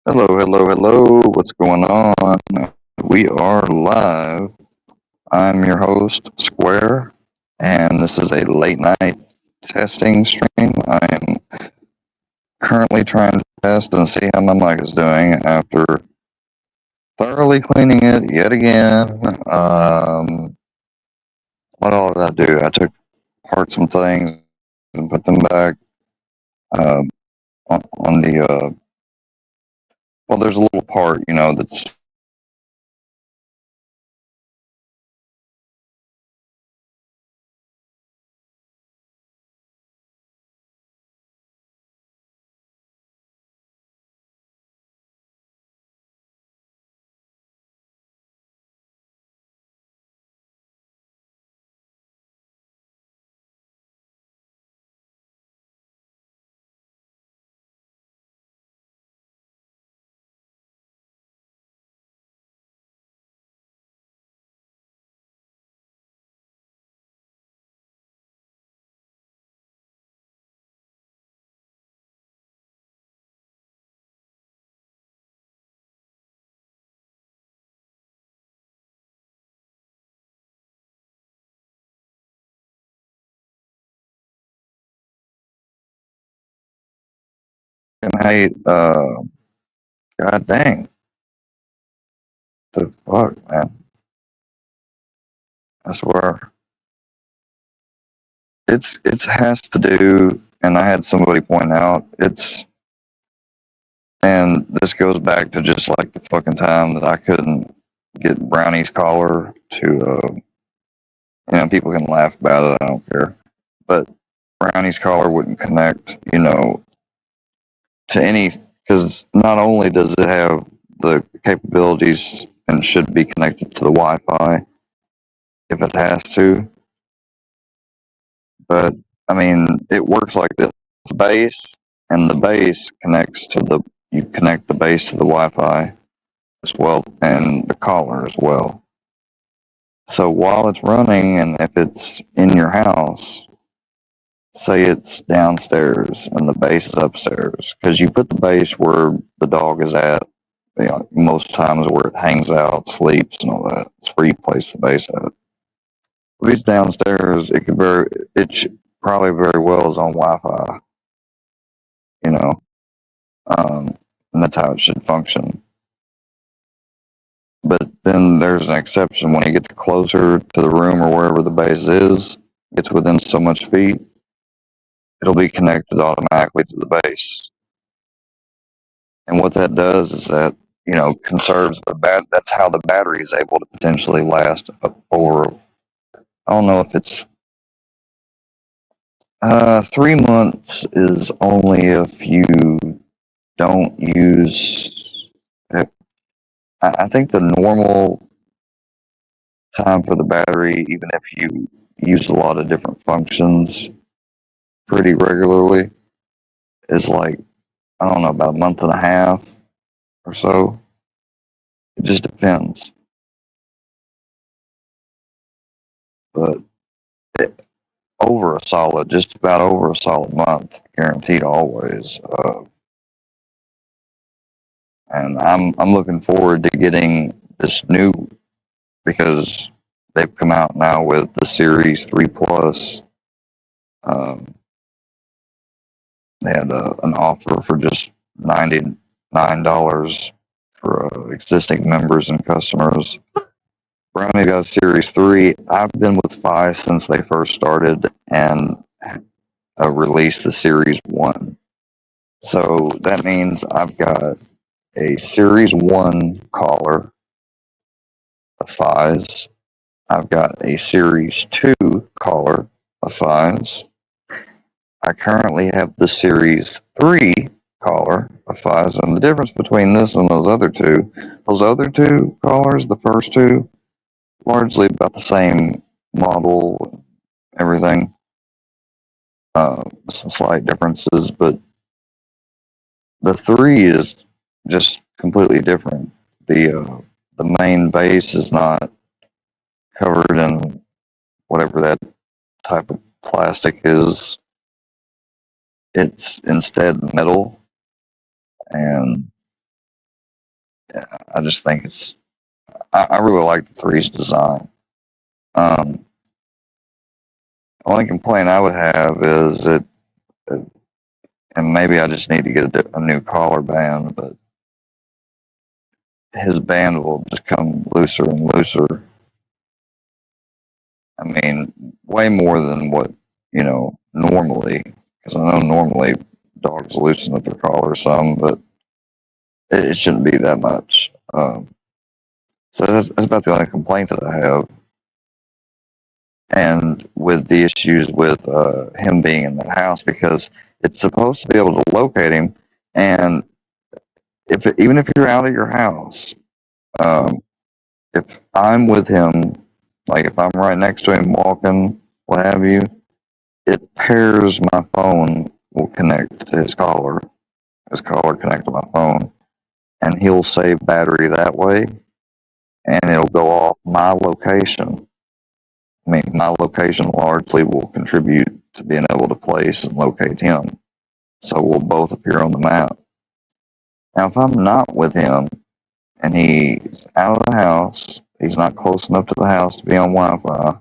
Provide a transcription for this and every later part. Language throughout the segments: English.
Hello, hello, hello. What's going on? We are live. I'm your host, Square, and this is a late night testing stream. I am currently trying to test and see how my mic is doing after thoroughly cleaning it yet again. What all did I do? I took apart some things and put them back um, on the. Well, there's a little part, that's and hate. God dang, the fuck, man. I swear. It has to do, and I had somebody point out, and this goes back to just like the fucking time that I couldn't get Brownie's collar to, people can laugh about it, I don't care. But Brownie's collar wouldn't connect, to any, because not only does it have the capabilities and should be connected to the Wi-Fi if it has to, but I mean, it works like this base, and the base connects to you connect the base to the Wi-Fi as well, and the collar as well. So while it's running, and if it's in your house, say it's downstairs and the base is upstairs, because you put the base where the dog is at, most times where it hangs out, sleeps, and all that. It's where you place the base at. If it's downstairs, probably very well is on Wi-Fi, you know, and that's how it should function. But then there's an exception when it gets closer to the room or wherever the base is, gets within so much feet, it'll be connected automatically to the base. And what that does is that, conserves that's how the battery is able to potentially last over, I don't know if it's 3 months is only if you don't use it. I think the normal time for the battery, even if you use a lot of different functions pretty regularly, is like, I don't know, about a month and a half or so. It just depends. But just about over a solid month, guaranteed always. and I'm looking forward to getting this new, because they've come out now with the Series 3 Plus. Um, they had an offer for just $99 for existing members and customers. Brownie got a Series 3. I've been with Fi since they first started and released the Series 1. So that means I've got a Series 1 collar of Fi's. I've got a Series 2 collar of Fi's. I currently have the Series 3 collar of Fi's, and the difference between this and those other two collars, the first two, largely about the same model, everything. Some slight differences, but the 3 is just completely different. The main base is not covered in whatever that type of plastic is. It's instead metal, and I just think I really like the three's design. Um, only complaint I would have is that, and maybe I just need to get a new collar band, but his band will just come looser and looser. I mean, way more than what, normally, because I know normally dogs loosen up their collar some, but it shouldn't be that much. So that's about the only complaint that I have. And with the issues with him being in the house, because it's supposed to be able to locate him, and even if you're out of your house, um, if I'm with him, like if I'm right next to him walking, what have you, it pairs my phone will connect to his collar connect to my phone, and he'll save battery that way, and it'll go off my location. I mean, my location largely will contribute to being able to place and locate him. So we'll both appear on the map. Now, if I'm not with him and he's out of the house, he's not close enough to the house to be on Wi-Fi,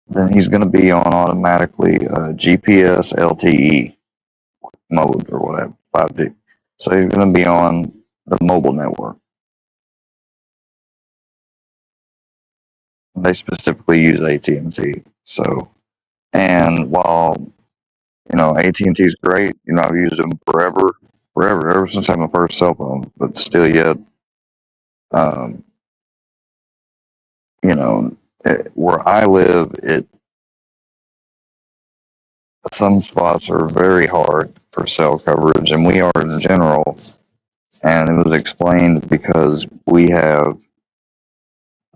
then he's going to be on automatically GPS LTE mode or whatever, 5G. So he's going to be on the mobile network. They specifically use AT&T. So, and while AT&T is great, I've used them forever, ever since I had my first cell phone. But still, yet, um, where I live, some spots are very hard for cell coverage, and we are in general. And it was explained because we have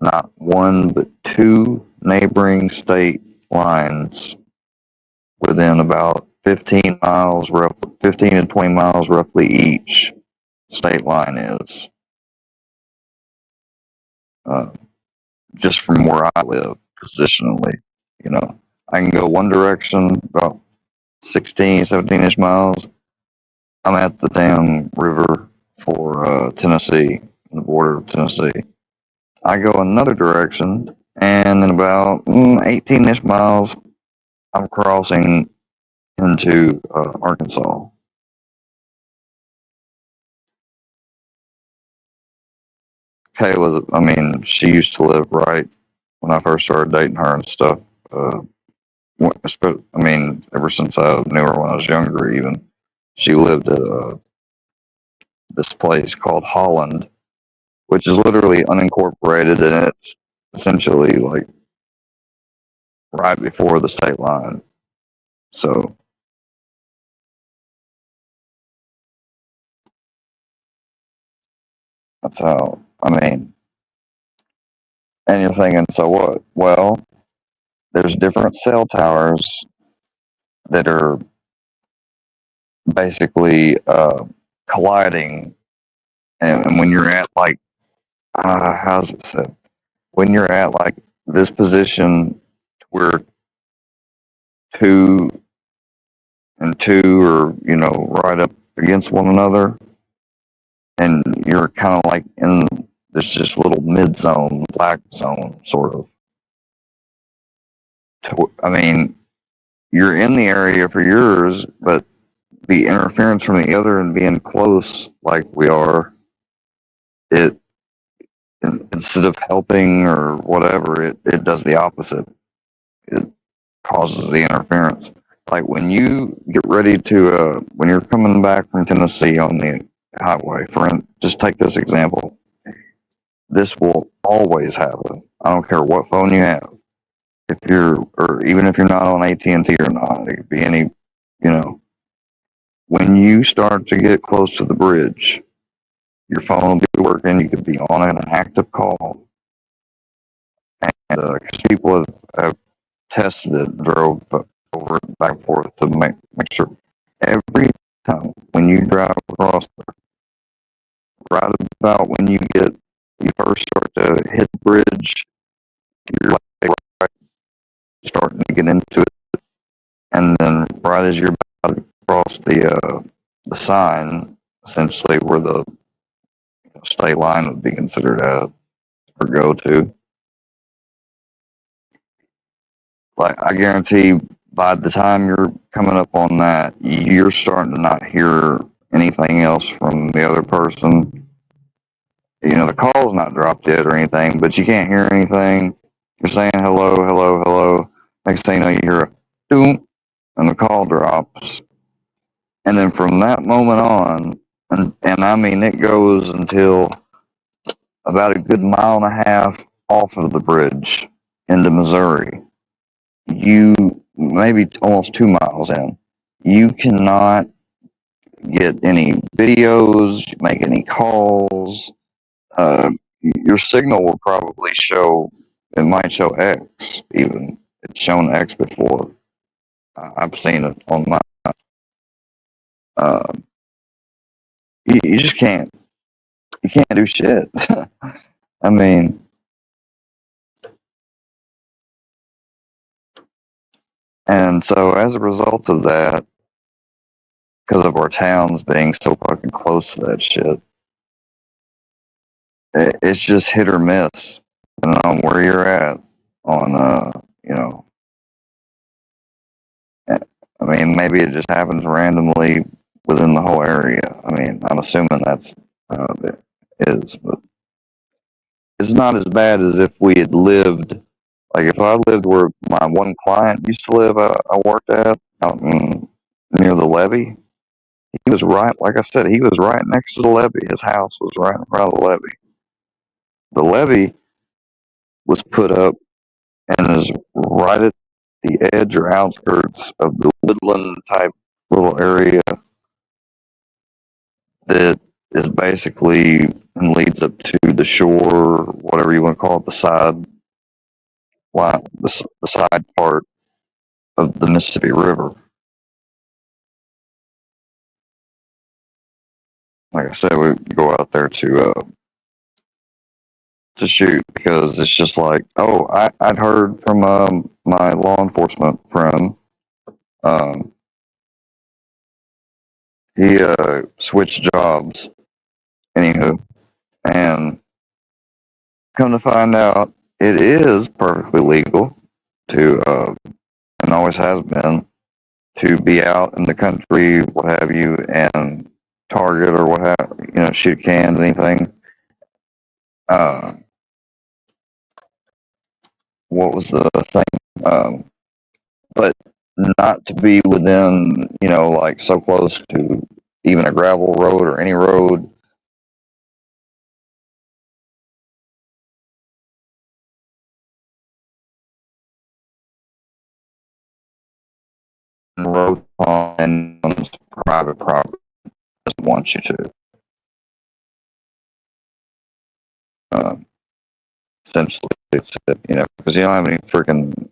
not one but two neighboring state lines within about 15 miles, 15 to 20 miles roughly each state line is. Uh, just from where I live, positionally, you know, I can go one direction about 16, 17-ish miles. I'm at the damn river for Tennessee, the border of Tennessee. I go another direction, and in about 18-ish miles, I'm crossing into Arkansas. Kayla, I mean, she used to live right when I first started dating her and stuff. Uh, I mean, ever since I knew her when I was younger, even she lived at this place called Holland, which is literally unincorporated, and it's essentially like right before the state line. So that's how. I mean, and you're thinking, so what? Well, there's different cell towers that are basically colliding, and when you're at like, how's it said? When you're at like this position where two and two are, right up against one another, and you're kind of like in this just little mid zone, black zone, sort of. I mean, you're in the area for yours, but the interference from the other and being close like we are, it instead of helping or whatever, it does the opposite. It causes the interference. Like when you get ready to, when you're coming back from Tennessee on the highway, just take this example. This will always happen. I don't care what phone you have. If you're, or even if you're not on AT&T or not, it could be any, you know, when you start to get close to the bridge, your phone will be working. You could be on an active call, and because people have tested it, drove over it back and forth to make sure every time when you drive across, right about when you first start to hit the bridge, you're like right, starting to get into it, and then right as you're about to cross the sign, essentially where the state line would be considered at or go to, like I guarantee by the time you're coming up on that, you're starting to not hear anything else from the other person. You know, the call's not dropped yet or anything, but you can't hear anything. You're saying hello, hello, hello. Next thing you know, you hear a doom, and the call drops. And then from that moment on, and I mean, it goes until about a good mile and a half off of the bridge into Missouri. You maybe almost 2 miles in, you cannot get any videos, make any calls. Uh, your signal will probably show. It might show X even. It's shown X before. I've seen it on my. Uh, you just can't. You can't do shit. I mean, and so as a result of that, because of our towns being so fucking close to that shit, it's just hit or miss, depending on where you're at. On you know, I mean, maybe it just happens randomly within the whole area. I mean, I'm assuming that's it is, but it's not as bad as if we had lived. Like if I lived where my one client used to live, I worked at out near the levee. He was right, like I said, he was right next to the levee. His house was right in front of the levee. The levee was put up and is right at the edge or outskirts of the woodland type little area that is basically and leads up to the shore, whatever you want to call it, the side line, the side part of the Mississippi River. Like I said, we go out there to shoot because it's just like, oh, I'd heard from my law enforcement friend. Um, he switched jobs, anywho, and come to find out, it is perfectly legal to, and always has been, to be out in the country, what have you, and target or what have you know, shoot cans, anything. Uh, what was the thing? But not to be within, you know, like so close to even a gravel road or any road. Road on private property doesn't want you to. Uh, Essentially, it's you know because you don't have any freaking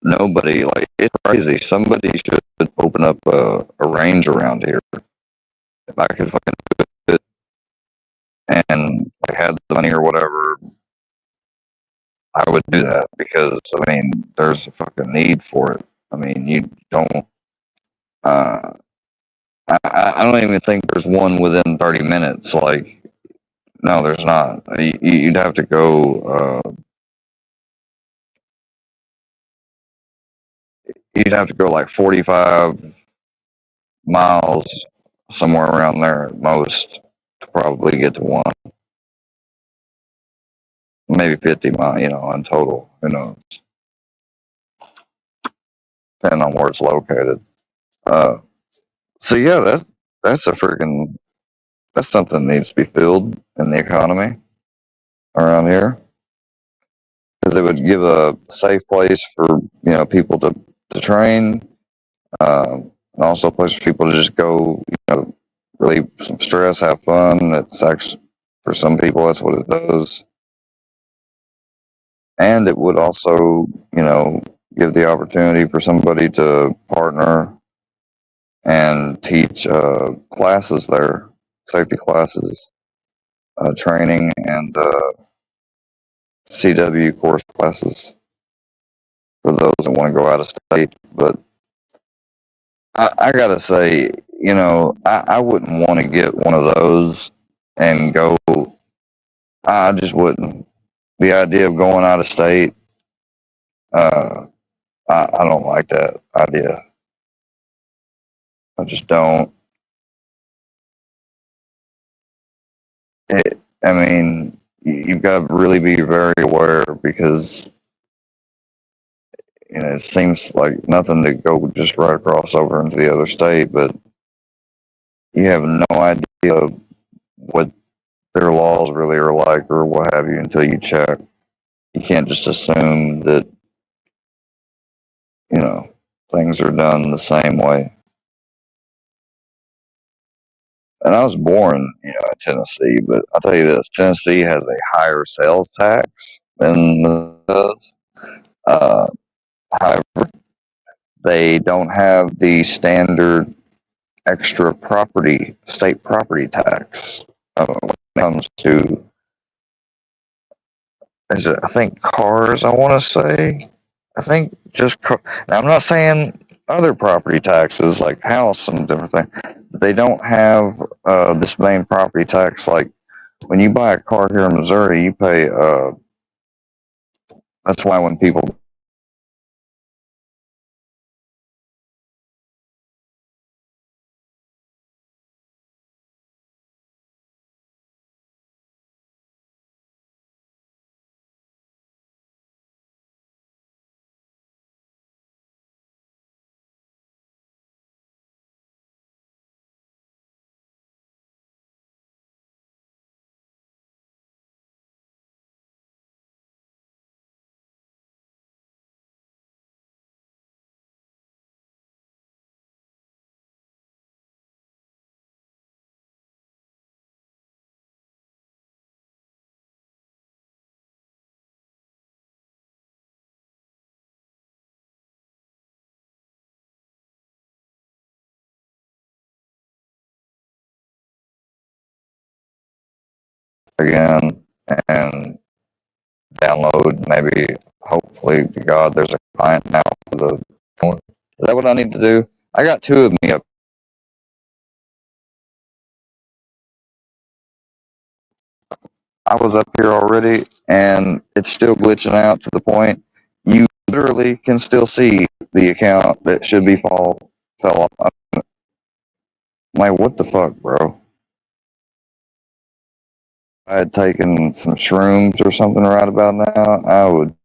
nobody. Like it's crazy. Somebody should open up a range around here. If I could fucking do it and like had the money or whatever, I would do that because I mean there's a fucking need for it. I mean you don't. Uh, I don't even think there's one within 30 minutes. Like, no, there's not. You'd have to go. You'd have to go like 45 miles, somewhere around there at most, to probably get to one. Maybe 50 miles, in total. Who knows? Depending on where it's located. Uh, so yeah, that's a freaking that's something that needs to be filled in the economy around here, because it would give a safe place for people to train, and also a place for people to just go, relieve some stress, have fun. That's actually, for some people, that's what it does. And it would also, give the opportunity for somebody to partner and teach classes there, safety classes, training, and CW course classes for those that want to go out of state. But I gotta say, I wouldn't want to get one of those and go. I just wouldn't. The idea of going out of state, uh, I don't like that idea. I just don't. I mean, you've got to really be very aware, because it seems like nothing to go just right across over into the other state, but you have no idea what their laws really are like or what have you until you check. You can't just assume that you know things are done the same way. And I was born, in Tennessee, but I'll tell you this: Tennessee has a higher sales tax than does. Uh, However, they don't have the standard extra state property tax when it comes to, is it, I think, cars, I want to say. I think just now, I'm not saying other property taxes like house and different things. They don't have this main property tax. Like when you buy a car here in Missouri, you pay. That's why when people again and download, maybe, hopefully to God, there's a client now for the. Is that what I need to do? I got two of me up. I was up here already, and it's still glitching out to the point you literally can still see the account that should be fell off. I'm like, what the fuck, bro? I had taken some shrooms or something right about now, I would